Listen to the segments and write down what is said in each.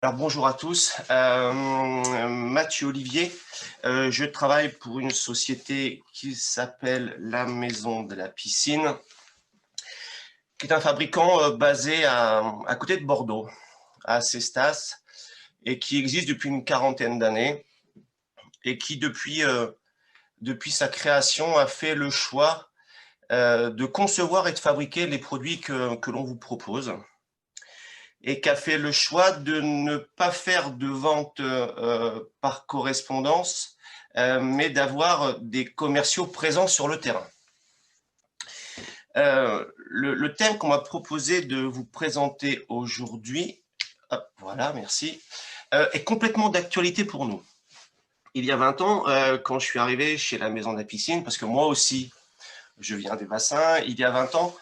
Alors bonjour à tous, Mathieu Olivier, je travaille pour une société qui s'appelle la Maison de la Piscine, qui est un fabricant basé à côté de Bordeaux, à Cestas, et qui existe depuis une quarantaine d'années, et qui depuis sa création a fait le choix de concevoir et de fabriquer les produits que l'on vous propose, et qui a fait le choix de ne pas faire de vente par correspondance, mais d'avoir des commerciaux présents sur le terrain. Le thème qu'on m'a proposé de vous présenter aujourd'hui, voilà, merci, est complètement d'actualité pour nous. Il y a 20 ans, quand je suis arrivé chez la Maison de la Piscine, parce que moi aussi, je viens des bassins, il y a 20 ans,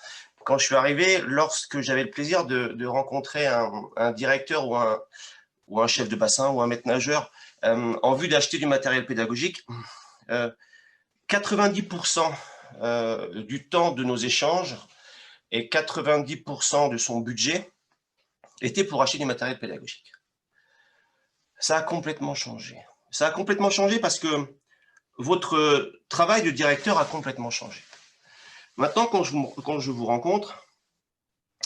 quand je suis arrivé, lorsque j'avais le plaisir de rencontrer un directeur ou un chef de bassin ou un maître nageur en vue d'acheter du matériel pédagogique, 90% du temps de nos échanges et 90% de son budget était pour acheter du matériel pédagogique. Ça a complètement changé. Ça a complètement changé parce que votre travail de directeur a complètement changé. Maintenant, quand je vous rencontre,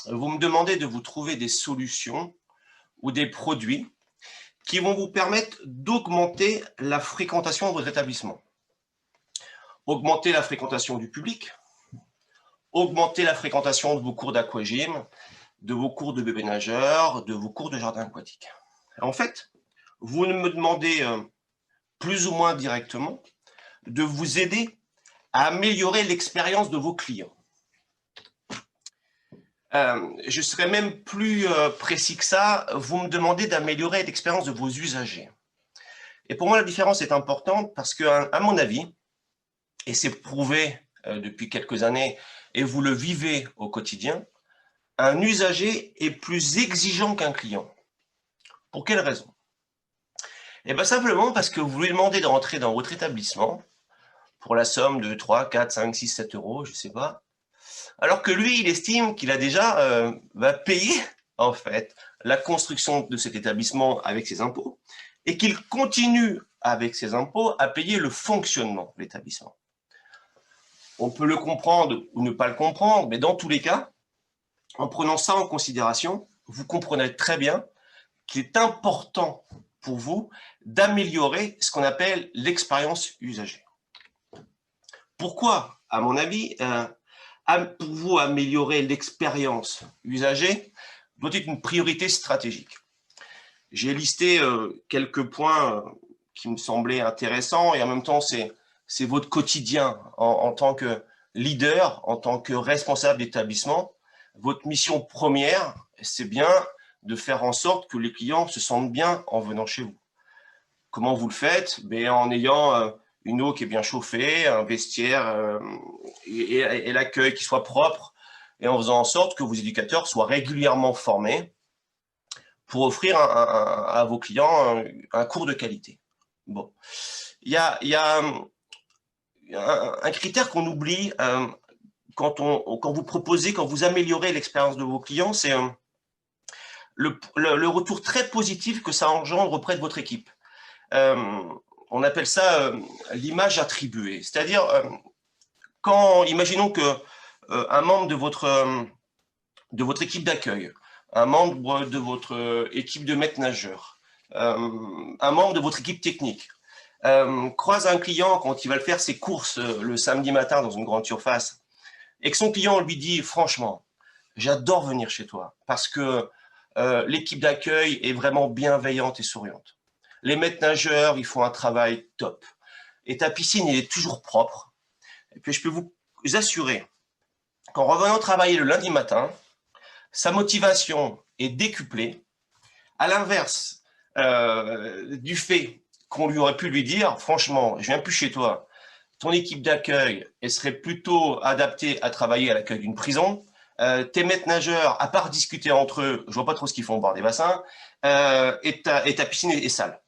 vous me demandez de vous trouver des solutions ou des produits qui vont vous permettre d'augmenter la fréquentation de votre établissement. Augmenter la fréquentation du public, augmenter la fréquentation de vos cours d'aquagym, de vos cours de bébé nageur, de vos cours de jardin aquatique. En fait, vous me demandez plus ou moins directement de vous aider à améliorer l'expérience de vos clients. Je serais même plus précis que ça, vous me demandez d'améliorer l'expérience de vos usagers. Et pour moi, la différence est importante parce que, à mon avis, et c'est prouvé depuis quelques années, et vous le vivez au quotidien, un usager est plus exigeant qu'un client. Pour quelle raison? Eh bien simplement parce que vous lui demandez de rentrer dans votre établissement pour la somme de 3, 4, 5, 6, 7 euros, je ne sais pas, alors que lui, il estime qu'il a déjà payé, en fait, la construction de cet établissement avec ses impôts, et qu'il continue, avec ses impôts, à payer le fonctionnement de l'établissement. On peut le comprendre ou ne pas le comprendre, mais dans tous les cas, en prenant ça en considération, vous comprenez très bien qu'il est important pour vous d'améliorer ce qu'on appelle l'expérience usager. Pourquoi, à mon avis, pour vous améliorer l'expérience usager doit être une priorité stratégique? J'ai listé quelques points qui me semblaient intéressants et en même temps, c'est votre quotidien en tant que leader, en tant que responsable d'établissement. Votre mission première, c'est bien de faire en sorte que les clients se sentent bien en venant chez vous. Comment vous le faites? En ayant une eau qui est bien chauffée, un vestiaire et l'accueil qui soit propre, et en faisant en sorte que vos éducateurs soient régulièrement formés pour offrir à vos clients un cours de qualité. Bon, il y a un critère qu'on oublie quand vous proposez, quand vous améliorez l'expérience de vos clients, c'est le retour très positif que ça engendre auprès de votre équipe. On appelle ça l'image attribuée. C'est-à-dire, imaginons que un membre de votre équipe d'accueil, un membre de votre équipe de maîtres nageurs, un membre de votre équipe technique, croise un client quand il va faire ses courses le samedi matin dans une grande surface, et que son client lui dit franchement, j'adore venir chez toi parce que l'équipe d'accueil est vraiment bienveillante et souriante. Les maîtres nageurs, ils font un travail top. Et ta piscine, elle est toujours propre. Et puis, je peux vous assurer qu'en revenant travailler le lundi matin, sa motivation est décuplée. À l'inverse du fait qu'on lui aurait pu lui dire, franchement, je viens plus chez toi. Ton équipe d'accueil, elle serait plutôt adaptée à travailler à l'accueil d'une prison. Tes maîtres nageurs, à part discuter entre eux, je vois pas trop ce qu'ils font au bord des bassins, et ta piscine est sale.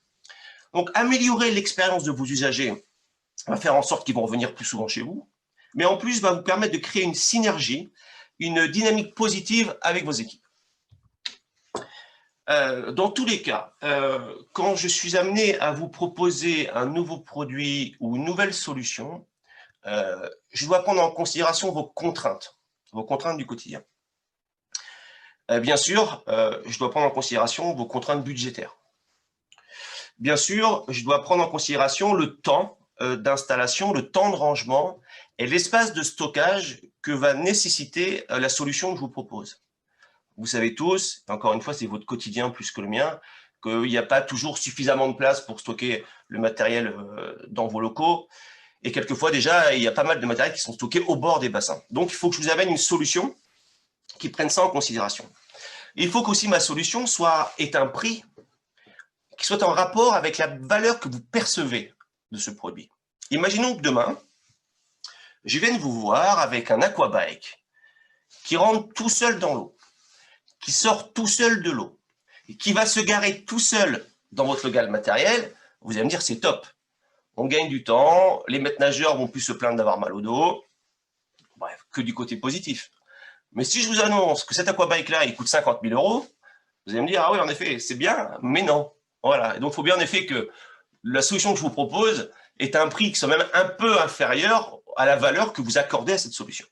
Donc, améliorer l'expérience de vos usagers va faire en sorte qu'ils vont revenir plus souvent chez vous, mais en plus va vous permettre de créer une synergie, une dynamique positive avec vos équipes. Dans tous les cas, quand je suis amené à vous proposer un nouveau produit ou une nouvelle solution, je dois prendre en considération vos contraintes du quotidien. Bien sûr, je dois prendre en considération vos contraintes budgétaires. Bien sûr, je dois prendre en considération le temps d'installation, le temps de rangement et l'espace de stockage que va nécessiter la solution que je vous propose. Vous savez tous, encore une fois, c'est votre quotidien plus que le mien, qu'il n'y a pas toujours suffisamment de place pour stocker le matériel dans vos locaux. Et quelquefois, déjà, il y a pas mal de matériel qui sont stockés au bord des bassins. Donc, il faut que je vous amène une solution qui prenne ça en considération. Il faut qu'aussi ma solution ait un prix qui soit en rapport avec la valeur que vous percevez de ce produit. Imaginons que demain, je vienne vous voir avec un aquabike qui rentre tout seul dans l'eau, qui sort tout seul de l'eau, et qui va se garer tout seul dans votre local matériel. Vous allez me dire, c'est top. On gagne du temps, les maîtres nageurs vont plus se plaindre d'avoir mal au dos. Bref, que du côté positif. Mais si je vous annonce que cet aquabike-là, il coûte 50 000 €, vous allez me dire, ah oui, en effet, c'est bien, mais non. Voilà. Et donc, il faut bien en effet que la solution que je vous propose ait un prix qui soit même un peu inférieur à la valeur que vous accordez à cette solution.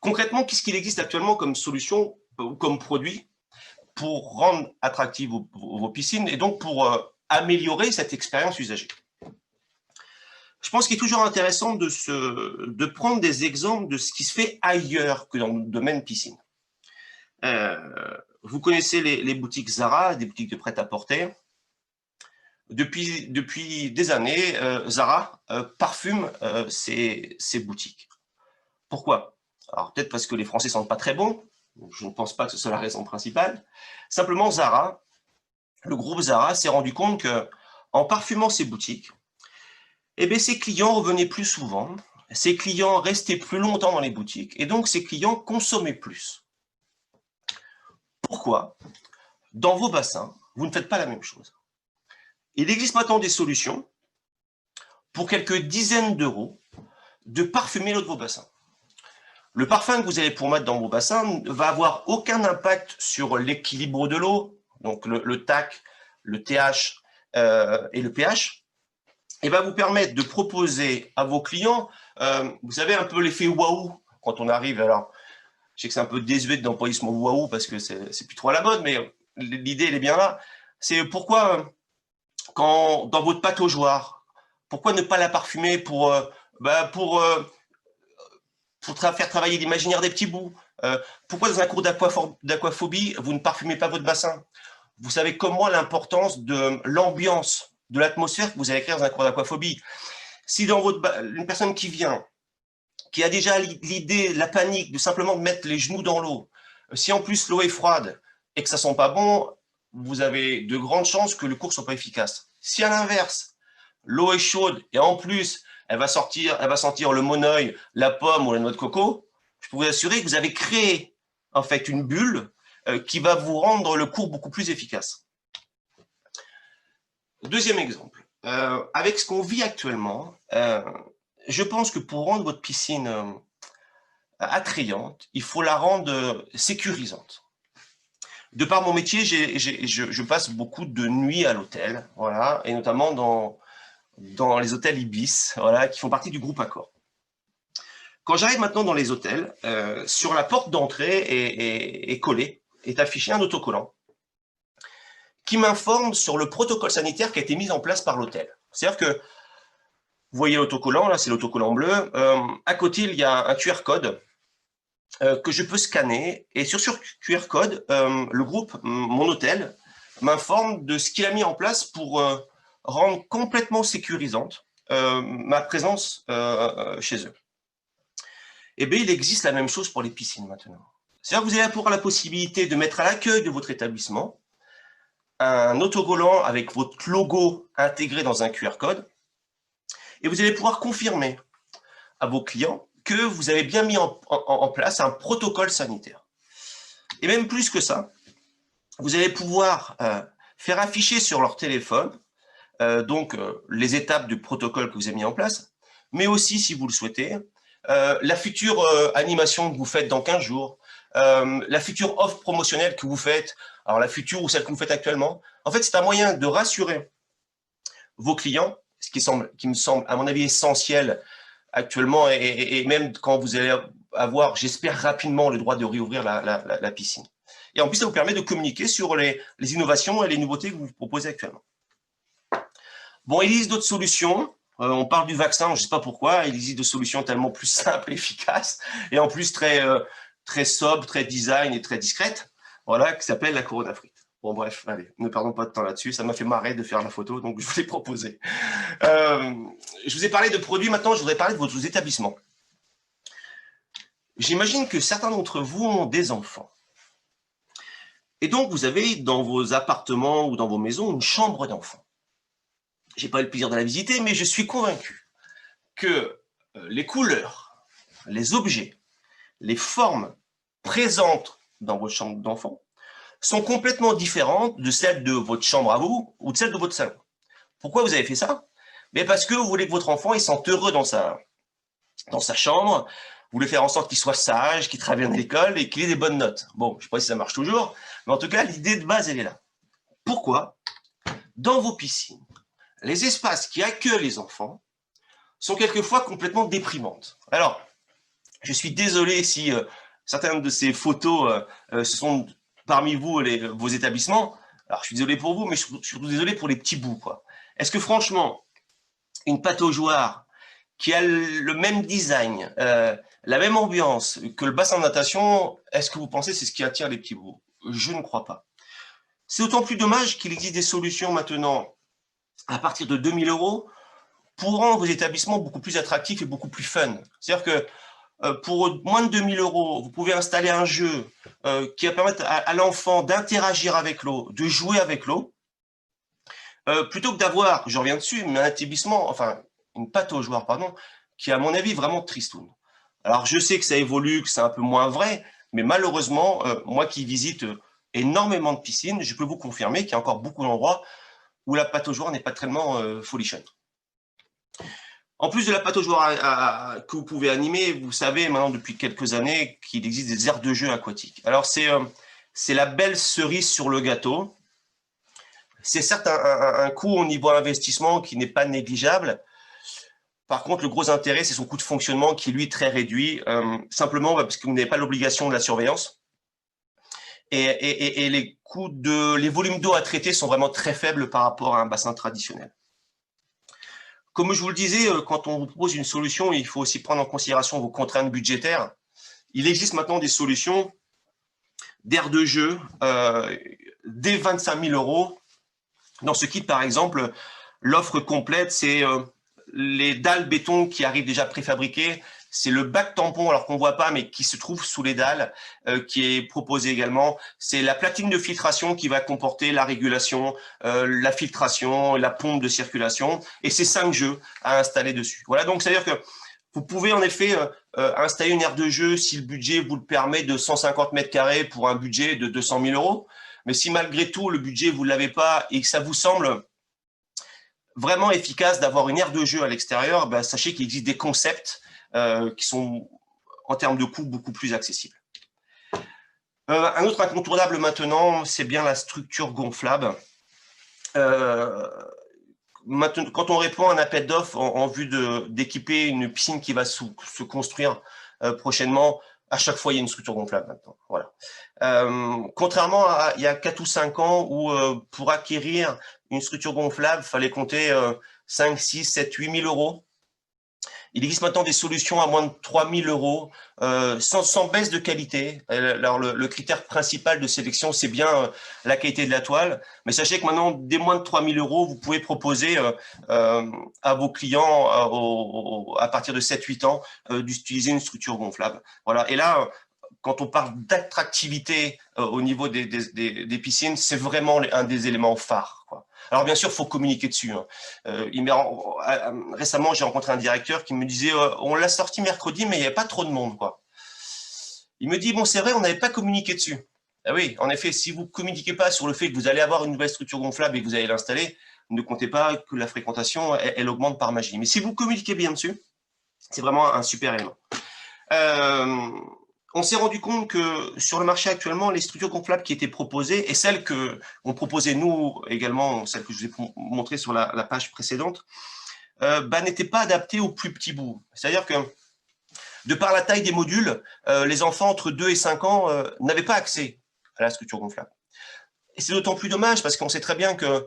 Concrètement, qu'est-ce qu'il existe actuellement comme solution ou comme produit pour rendre attractives vos piscines et donc pour améliorer cette expérience usagée? Je pense qu'il est toujours intéressant de prendre des exemples de ce qui se fait ailleurs que dans le domaine piscine. Vous connaissez les boutiques Zara, des boutiques de prêt-à-porter. Depuis des années, Zara parfume ses boutiques. Pourquoi? Alors peut-être parce que les Français ne sentent pas très bon. Je ne pense pas que ce soit la raison principale. Simplement, Zara, le groupe Zara s'est rendu compte qu'en parfumant ses boutiques, eh bien, ses clients revenaient plus souvent, ses clients restaient plus longtemps dans les boutiques, et donc ses clients consommaient plus. Pourquoi? Dans vos bassins, vous ne faites pas la même chose. Il existe maintenant des solutions pour quelques dizaines d'euros de parfumer l'eau de vos bassins. Le parfum que vous allez pour mettre dans vos bassins ne va avoir aucun impact sur l'équilibre de l'eau, donc le TAC, le TH et le pH, et va vous permettre de proposer à vos clients, vous savez, un peu l'effet waouh quand on arrive. Alors, je sais que c'est un peu désuet d'employer ce mot waouh parce que c'est plus trop à la mode, mais l'idée, elle est bien là. C'est pourquoi, quand dans votre pâte aux joie, pourquoi ne pas la parfumer pour faire travailler l'imaginaire des petits bouts? Pourquoi dans un cours d'aquaphobie, vous ne parfumez pas votre bassin? Vous savez comme moi l'importance de l'ambiance, de l'atmosphère que vous allez créer dans un cours d'aquaphobie. Si dans une personne qui vient, qui a déjà l'idée, la panique de simplement mettre les genoux dans l'eau, si en plus l'eau est froide et que ça sent pas bon, vous avez de grandes chances que le cours soit pas efficace. Si à l'inverse, l'eau est chaude et en plus elle va sentir le monoeil, la pomme ou la noix de coco, je peux vous assurer que vous avez créé en fait une bulle qui va vous rendre le cours beaucoup plus efficace. Deuxième exemple, avec ce qu'on vit actuellement, je pense que pour rendre votre piscine attrayante, il faut la rendre sécurisante. De par mon métier, je passe beaucoup de nuits à l'hôtel, voilà, et notamment dans les hôtels Ibis, voilà, qui font partie du groupe Accor. Quand j'arrive maintenant dans les hôtels, sur la porte d'entrée est affiché un autocollant qui m'informe sur le protocole sanitaire qui a été mis en place par l'hôtel. C'est-à-dire que, vous voyez l'autocollant, là c'est l'autocollant bleu, à côté il y a un QR code que je peux scanner, et sur ce QR code, le groupe, mon hôtel, m'informe de ce qu'il a mis en place pour rendre complètement sécurisante ma présence chez eux. Eh bien, il existe la même chose pour les piscines maintenant. C'est-à-dire que vous allez avoir la possibilité de mettre à l'accueil de votre établissement un autocollant avec votre logo intégré dans un QR code, et vous allez pouvoir confirmer à vos clients que vous avez bien mis en place un protocole sanitaire. Et même plus que ça, vous allez pouvoir faire afficher sur leur téléphone les étapes du protocole que vous avez mis en place, mais aussi, si vous le souhaitez, la future animation que vous faites dans 15 jours, la future offre promotionnelle que vous faites, alors la future ou celle que vous faites actuellement. En fait, c'est un moyen de rassurer vos clients, ce qui me semble, à mon avis, essentiel actuellement, et même quand vous allez avoir, j'espère, rapidement le droit de réouvrir la piscine. Et en plus, ça vous permet de communiquer sur les innovations et les nouveautés que vous proposez actuellement. Bon, il existe d'autres solutions. On parle du vaccin, je ne sais pas pourquoi. Il existe des solutions tellement plus simples et efficaces, et en plus très sobre, très design et très discrète, voilà, qui s'appelle la Corona frite. Bon, bref, allez, ne perdons pas de temps là-dessus. Ça m'a fait marrer de faire la photo, donc je vous l'ai proposé. Je vous ai parlé de produits, maintenant je voudrais parler de votre établissement. J'imagine que certains d'entre vous ont des enfants. Et donc, vous avez dans vos appartements ou dans vos maisons une chambre d'enfant. Je n'ai pas eu le plaisir de la visiter, mais je suis convaincu que les couleurs, les objets, les formes présentes dans votre chambre d'enfant sont complètement différentes de celles de votre chambre à vous ou de celles de votre salon. Pourquoi vous avez fait ça? Mais parce que vous voulez que votre enfant il se sente heureux dans sa chambre, vous voulez faire en sorte qu'il soit sage, qu'il travaille à l'école et qu'il ait des bonnes notes. Bon, je ne sais pas si ça marche toujours, mais en tout cas, l'idée de base, elle est là. Pourquoi? Dans vos piscines, les espaces qui accueillent les enfants sont quelquefois complètement déprimantes. Alors, je suis désolé si certaines de ces photos ce sont parmi vous vos établissements. Alors, je suis désolé pour vous, mais je suis surtout désolé pour les petits bouts, quoi. Est-ce que franchement, une pataugeoire qui a le même design, la même ambiance que le bassin de natation, est-ce que vous pensez que c'est ce qui attire les petits bouts? Je ne crois pas. C'est d'autant plus dommage qu'il existe des solutions maintenant à partir de 2000 € pour rendre vos établissements beaucoup plus attractifs et beaucoup plus fun. C'est-à-dire que pour moins de 2000 €, vous pouvez installer un jeu qui va permettre à l'enfant d'interagir avec l'eau, de jouer avec l'eau, plutôt que d'avoir, je reviens dessus, mais un établissement, enfin une pataugeoire, pardon, qui est à mon avis vraiment tristoun. Alors je sais que ça évolue, que c'est un peu moins vrai, mais malheureusement, moi qui visite énormément de piscines, je peux vous confirmer qu'il y a encore beaucoup d'endroits où la pataugeoire n'est pas tellement folichonne. En plus de la pataugeoire que vous pouvez animer, vous savez maintenant depuis quelques années qu'il existe des aires de jeu aquatiques. Alors c'est la belle cerise sur le gâteau. C'est certes un coût au niveau investissement qui n'est pas négligeable. Par contre, le gros intérêt, c'est son coût de fonctionnement qui, lui, est très réduit, simplement parce que vous n'avez pas l'obligation de la surveillance. Et les volumes d'eau à traiter sont vraiment très faibles par rapport à un bassin traditionnel. Comme je vous le disais, quand on vous propose une solution, il faut aussi prendre en considération vos contraintes budgétaires. Il existe maintenant des solutions d'aires de jeu dès 25 000 €. Dans ce kit, par exemple, l'offre complète, c'est les dalles béton qui arrivent déjà préfabriquées, c'est le bac tampon, alors qu'on ne voit pas, mais qui se trouve sous les dalles, qui est proposé également. C'est la platine de filtration qui va comporter la régulation, la filtration, la pompe de circulation, et c'est 5 jeux à installer dessus. Voilà, donc c'est-à-dire que vous pouvez en effet installer une aire de jeu si le budget vous le permet de 150 mètres carrés pour un budget de 200 000 €. Mais si malgré tout, le budget, vous ne l'avez pas et que ça vous semble vraiment efficace d'avoir une aire de jeu à l'extérieur, ben, sachez qu'il existe des concepts qui sont, en termes de coût, beaucoup plus accessibles. Un autre incontournable maintenant, c'est bien la structure gonflable. Maintenant, quand on répond à un appel d'offres en vue d'équiper une piscine qui va se construire prochainement, à chaque fois, il y a une structure gonflable maintenant. Voilà. Contrairement à il y a 4 ou 5 ans où pour acquérir une structure gonflable, il fallait compter 5, 6, 7, 8 000 €. Il existe maintenant des solutions à moins de 3 000 € sans baisse de qualité. Alors le critère principal de sélection, c'est bien la qualité de la toile. Mais sachez que maintenant, dès moins de 3 000 €, vous pouvez proposer à vos clients à partir de 7-8 ans d'utiliser une structure gonflable. Voilà. Et là, quand on parle d'attractivité au niveau des piscines, c'est vraiment un des éléments phares, quoi. Alors bien sûr, il faut communiquer dessus. Récemment, j'ai rencontré un directeur qui me disait on l'a sorti mercredi, mais il n'y avait pas trop de monde, quoi. Il me dit bon, c'est vrai, on n'avait pas communiqué dessus. Ah oui, en effet, si vous ne communiquez pas sur le fait que vous allez avoir une nouvelle structure gonflable et que vous allez l'installer, ne comptez pas que la fréquentation, elle augmente par magie. Mais si vous communiquez bien dessus, c'est vraiment un super élément. on s'est rendu compte que sur le marché actuellement, les structures gonflables qui étaient proposées et celles qu'on proposait nous également, celles que je vous ai montrées sur la page précédente, n'étaient pas adaptées aux plus petits bouts. C'est-à-dire que de par la taille des modules, les enfants entre 2 et 5 ans n'avaient pas accès à la structure gonflable. Et c'est d'autant plus dommage parce qu'on sait très bien que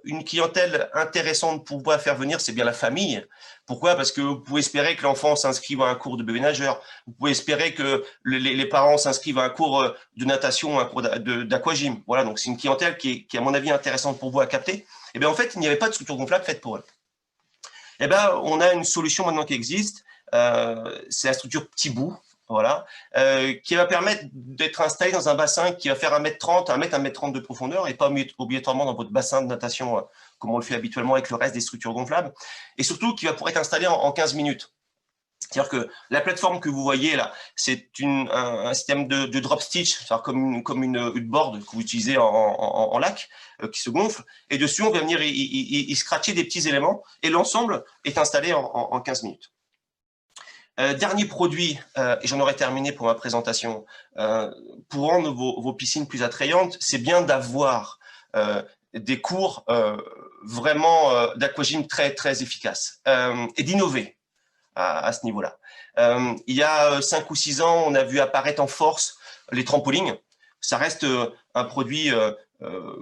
une clientèle intéressante pour pouvoir faire venir, c'est bien la famille. Pourquoi? Parce que vous pouvez espérer que l'enfant s'inscrive à un cours de bébé nageur. Vous pouvez espérer que les parents s'inscrivent à un cours de natation, un cours d'aquagym. Voilà, donc c'est une clientèle qui est, à mon avis, intéressante pour vous à capter. Et bien, en fait, il n'y avait pas de structure gonflable faite pour eux. Et bien, on a une solution maintenant qui existe. C'est la structure petit bout. Voilà, qui va permettre d'être installé dans un bassin qui va faire 1m30, 1m30 de profondeur et pas obligatoirement dans votre bassin de natation comme on le fait habituellement avec le reste des structures gonflables, et surtout qui va pouvoir être installé en 15 minutes. C'est-à-dire que la plateforme que vous voyez là, c'est un système de drop stitch, comme une board que vous utilisez en lac, qui se gonfle, et dessus on va venir y scratcher des petits éléments, et l'ensemble est installé en 15 minutes. Dernier produit, et j'en aurai terminé pour ma présentation, pour rendre vos piscines plus attrayantes, c'est bien d'avoir des cours vraiment d'aquagym très, très efficaces et d'innover à ce niveau-là. Il y a 5 ou 6 ans, on a vu apparaître en force les trampolines. Ça reste un produit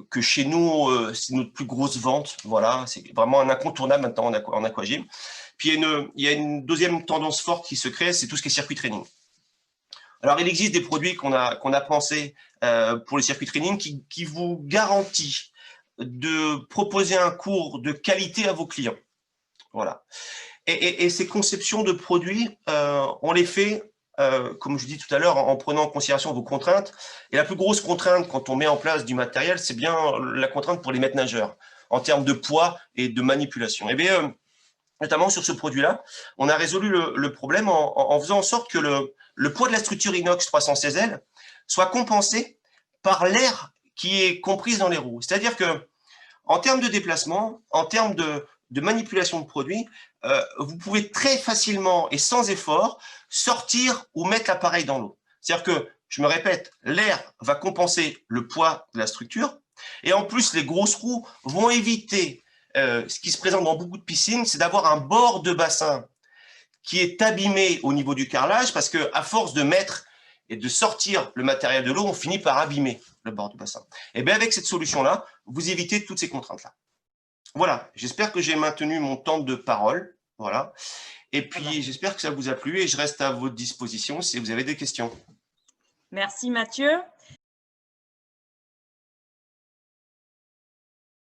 que chez nous, c'est notre plus grosse vente. Voilà, c'est vraiment un incontournable maintenant en aquagym. Puis il y a une deuxième tendance forte qui se crée, c'est tout ce qui est circuit training. Alors, il existe des produits qu'on a pensés pour les circuits training qui vous garantit de proposer un cours de qualité à vos clients. Voilà. Et ces conceptions de produits, on les fait, comme je dis tout à l'heure, en prenant en considération vos contraintes. Et la plus grosse contrainte quand on met en place du matériel, c'est bien la contrainte pour les maîtres nageurs, en termes de poids et de manipulation. Et bien, notamment sur ce produit-là, on a résolu le problème en faisant en sorte que le poids de la structure inox 316L soit compensé par l'air qui est comprise dans les roues. C'est-à-dire que, en termes de déplacement, en termes de manipulation de produit, vous pouvez très facilement et sans effort sortir ou mettre l'appareil dans l'eau. C'est-à-dire que, je me répète, l'air va compenser le poids de la structure et en plus, les grosses roues vont éviter ce qui se présente dans beaucoup de piscines, c'est d'avoir un bord de bassin qui est abîmé au niveau du carrelage parce qu'à force de mettre et de sortir le matériel de l'eau, on finit par abîmer le bord du bassin. Et bien avec cette solution-là, vous évitez toutes ces contraintes-là. Voilà, j'espère que j'ai maintenu mon temps de parole. Voilà. Et puis, j'espère que ça vous a plu et je reste à votre disposition si vous avez des questions. Merci Mathieu.